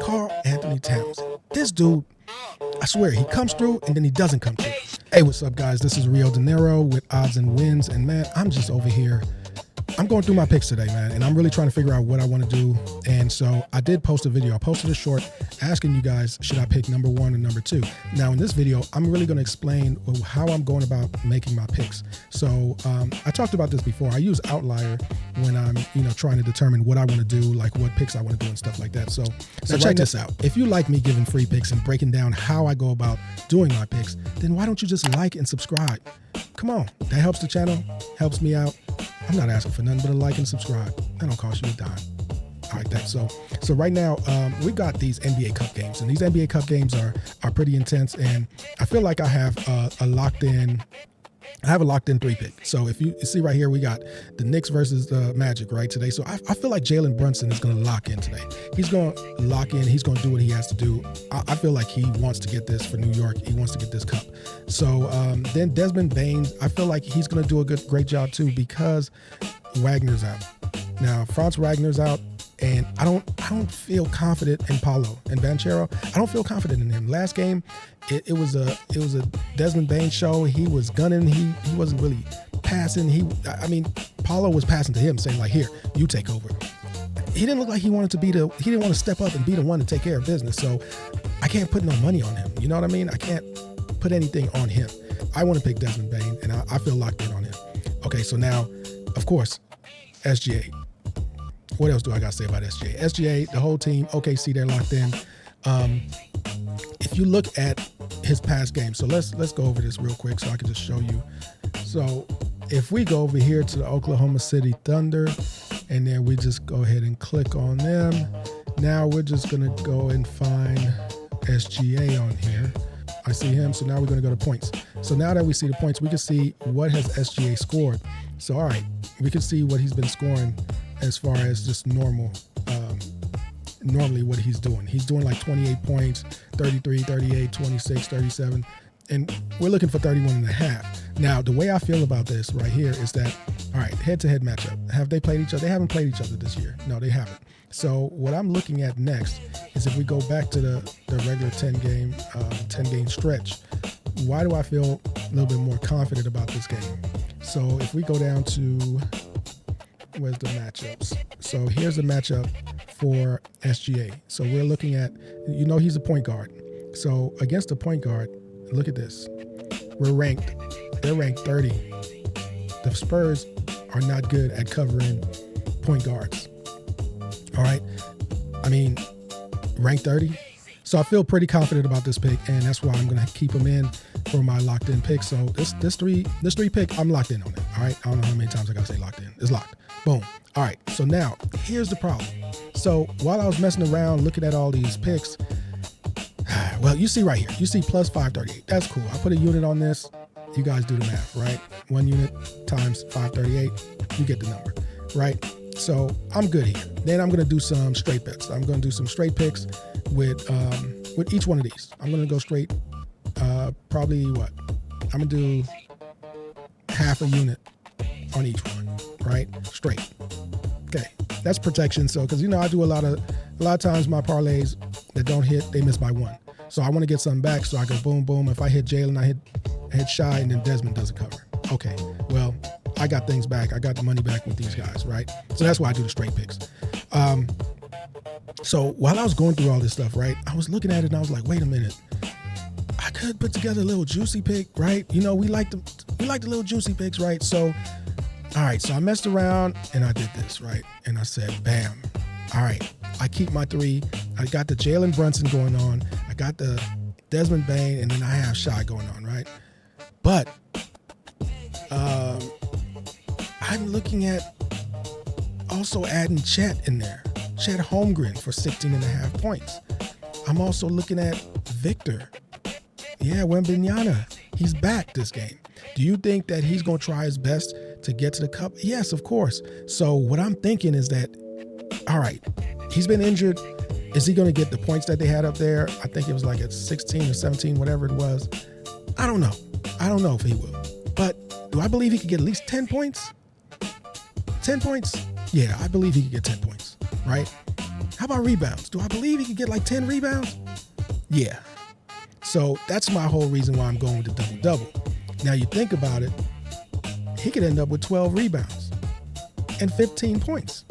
Karl Anthony Towns. This dude, I swear, he comes through and then he doesn't come through. Hey, what's up, guys? This is Rio De Niro with Odds and Wins. And man, I'm just over here. I'm going through my picks today, man, and I'm really trying to figure out what I want to do. And so I did post a video. I posted a short asking you guys, should I pick number one or number two? Now, in this video, I'm really going to explain how I'm going about making my picks. So I talked about this before. I use Outlier when I'm, trying to determine what I want to do, like what picks I want to do and stuff like that. So check this out. If you like me giving free picks and breaking down how I go about doing my picks, then why don't you just like and subscribe? Come on, that helps the channel, helps me out. I'm not asking for nothing but a like and subscribe. That don't cost you a dime. All right, that so right now we got these NBA Cup games, and these NBA Cup games are pretty intense, and I feel like I have a locked in 3-pick. So if you see right here, we got the Knicks versus the Magic right today. So I feel like Jalen Brunson is going to lock in today. He's going to lock in. He's going to do what he has to do. I feel like he wants to get this for New York. He wants to get this cup. So then Desmond Bain, I feel like he's going to do a great job too, because Wagner's out. Now, Franz Wagner's out. And I don't feel confident in Paulo and Banchero. I don't feel confident in him. Last game, it was a Desmond Bain show. He was gunning. He wasn't really passing. Paulo was passing to him, saying like, "Here, you take over." He didn't look like he wanted to he didn't want to step up and be the one to take care of business. So I can't put no money on him. You know what I mean? I can't put anything on him. I want to pick Desmond Bain, and I feel locked in on him. Okay, so now, of course, SGA. What else do I got to say about SGA? SGA, the whole team, OKC, they're locked in. If you look at his past games, so let's go over this real quick so I can just show you. So if we go over here to the Oklahoma City Thunder, and then we just go ahead and click on them. Now we're just going to go and find SGA on here. I see him, so now we're going to go to points. So now that we see the points, we can see what has SGA scored. So, all right, we can see what he's been scoring as far as just normally what he's doing. He's doing like 28 points, 33, 38, 26, 37, and we're looking for 31 and a half. Now, the way I feel about this right here is that, all right, head-to-head matchup. Have they played each other? They haven't played each other this year. No, they haven't. So what I'm looking at next is if we go back to the regular 10-game stretch, why do I feel a little bit more confident about this game? So if we go down to, where's the matchups? So here's the matchup for SGA. So we're looking at, he's a point guard. So against the point guard, look at this. They're ranked 30. The Spurs are not good at covering point guards. All right. Ranked 30. So I feel pretty confident about this pick, and that's why I'm going to keep him in for my locked in pick. So this three pick, I'm locked in on it. All right. I don't know how many times I got to say locked in. It's locked. Boom. All right. So now here's the problem. So while I was messing around looking at all these picks, well, you see right here, you see plus 538. That's cool. I put a unit on this. You guys do the math, right? 1 unit times 538, you get the number, right? So I'm good here. Then I'm going to do some straight bets. I'm going to do some straight picks with each one of these. I'm going to go straight, probably what? I'm going to do half a unit on each one, right? Straight. Okay, that's protection. So, because I do a lot of times my parlays that don't hit, they miss by one. So I want to get something back. So I go boom, boom. If I hit Jalen, I hit Shy, and then Desmond doesn't cover. Okay, well, I got things back. I got the money back with these guys, right? So that's why I do the straight picks. So while I was going through all this stuff, right, I was looking at it and I was like, wait a minute. I could put together a little juicy pick, right? We like the little juicy picks, right? So, all right, so I messed around and I did this, right? And I said, bam. All right, I keep my 3. I got the Jalen Brunson going on. I got the Desmond Bain, and then I have Shy going on, right? But I'm looking at also adding Chet in there. Chet Holmgren for 16.5 points. I'm also looking at Victor. Yeah, Wembanyama. He's back this game. Do you think that he's going to try his best to get to the cup? Yes, of course. So what I'm thinking is that, all right, he's been injured. Is he going to get the points that they had up there? I think it was like at 16 or 17, whatever it was. I don't know. I don't know if he will. But do I believe he could get at least 10 points? 10 points? Yeah, I believe he could get 10 points, right? How about rebounds? Do I believe he could get like 10 rebounds? Yeah. So that's my whole reason why I'm going with the double-double. Now you think about it, he could end up with 12 rebounds and 15 points.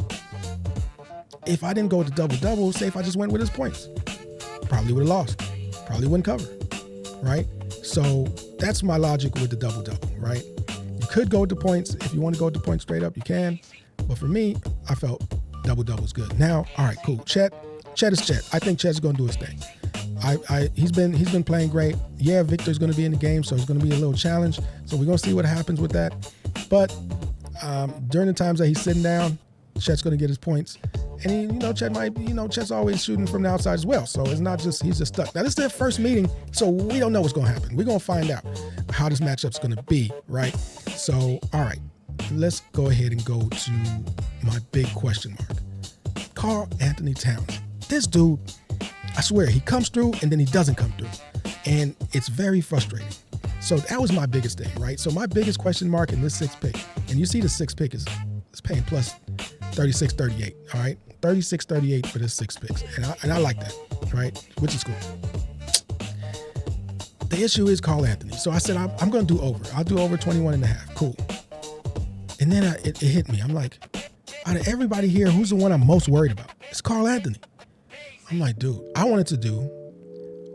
If I didn't go with the double-double, say if I just went with his points, probably would have lost. Probably wouldn't cover, right? So that's my logic with the double-double, right? You could go with the points. If you want to go with the points straight up, you can. But for me, I felt double-double is good. Now, all right, cool. Chet is Chet. I think Chet's going to do his thing. He's been playing great. Yeah, Victor's going to be in the game, so it's going to be a little challenge. So we're going to see what happens with that. But during the times that he's sitting down, Chet's going to get his points. And Chet's always shooting from the outside as well. So it's not just he's just stuck. Now, this is their first meeting, so we don't know what's going to happen. We're going to find out how this matchup's going to be, right? So, all right, let's go ahead and go to my big question mark. Karl Anthony Towns. This dude, I swear, he comes through and then he doesn't come through. And it's very frustrating. So that was my biggest thing, right? So my biggest question mark in this sixth pick, and you see the sixth pick is paying plus 36.38, all right? 36.38 for this sixth pick. And I like that, right? Which is cool. The issue is Karl Anthony. So I said, I'm going to do over. I'll do over 21.5. Cool. And then it hit me. I'm like, out of everybody here, who's the one I'm most worried about? It's Karl Anthony. I'm like, dude, I wanted to do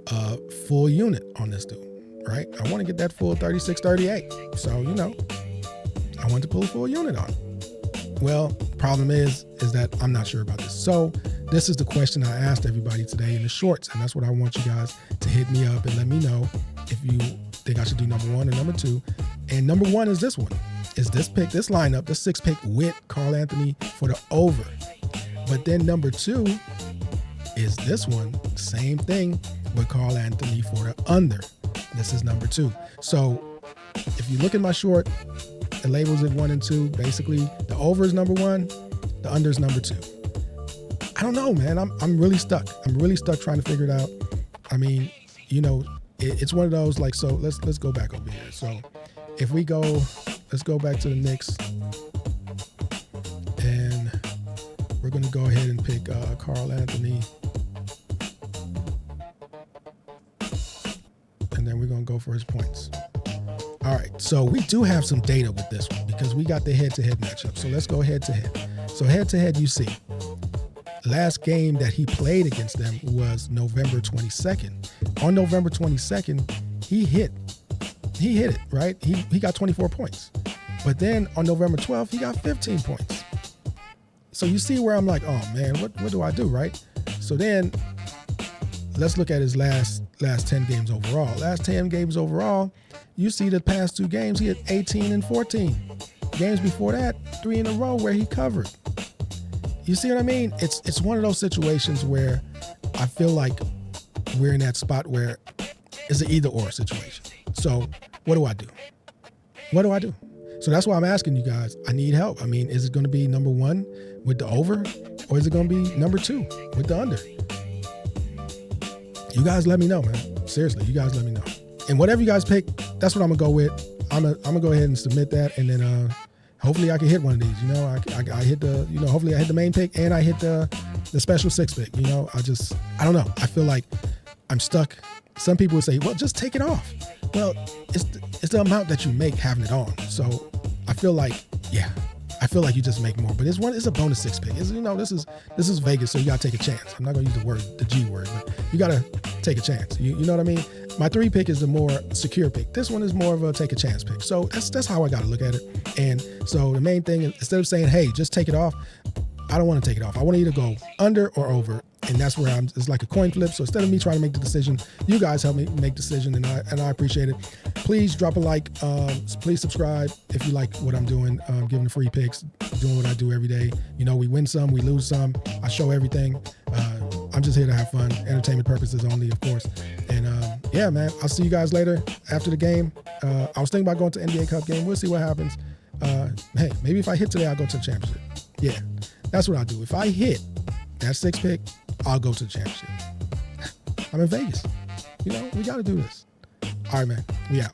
a full unit on this dude, right? I want to get that full 36.38. So, I wanted to pull a full unit on. Well, problem is that I'm not sure about this. So this is the question I asked everybody today in the shorts. And that's what I want you guys to hit me up and let me know if you think I should do number one or number two. And number one is this one. Is this pick, this lineup, this sixth pick with Karl Anthony for the over. But then number two is this one, same thing with Karl Anthony for the under. This is number two. So if you look at my short, it labels it 1 and 2. Basically, the over is number one, the under is number two. I don't know, man. I'm really stuck. I'm really stuck trying to figure it out. I mean, it's one of those like, so let's go back over here. So if we go, let's go back to the Knicks, and we're going to go ahead and pick Karl Anthony. And then we're going to go for his points. All right, so we do have some data with this one because we got the head-to-head matchup. So let's go head-to-head. So head-to-head, you see, last game that he played against them was November 22nd. On November 22nd, he hit it, right? He got 24 points. But then on November 12th, he got 15 points. So you see where I'm like, oh, man, what do I do, right? So then let's look at his last 10 games overall. Last 10 games overall, you see the past two games, he had 18 and 14. Games before that, 3 in a row where he covered. You see what I mean? It's one of those situations where I feel like we're in that spot where it's an either-or situation. So what do I do? What do I do? So that's why I'm asking you guys. I need help. I mean, is it going to be number one with the over, or is it going to be number two with the under? You guys let me know, man. Seriously, you guys let me know. And whatever you guys pick, that's what I'm going to go with. I'm gonna go ahead and submit that, and then hopefully I can hit one of these. I hit the, hopefully I hit the main pick and I hit the special six pick. I don't know. I feel like I'm stuck. Some people would say, well, just take it off. Well, it's the amount that you make having it on. So I feel like you just make more. But it's a bonus six pick. This is Vegas, so you gotta take a chance. I'm not gonna use the G word, but you gotta take a chance. You know what I mean? My 3 pick is the more secure pick. This one is more of a take a chance pick. So that's how I gotta look at it. And so the main thing is, instead of saying, hey, just take it off, I don't want to take it off. I want to either go under or over. And that's where it's like a coin flip. So instead of me trying to make the decision, you guys help me make the decision, and I appreciate it. Please drop a like. Please subscribe if you like what I'm doing, giving the free picks, doing what I do every day. We win some, we lose some. I show everything. I'm just here to have fun, entertainment purposes only, of course. And yeah, man, I'll see you guys later after the game. I was thinking about going to NBA Cup game. We'll see what happens. Hey, maybe if I hit today, I'll go to the championship. Yeah, that's what I'll do. If I hit that 6 pick, I'll go to the championship. I'm in Vegas. We got to do this. All right, man. We out.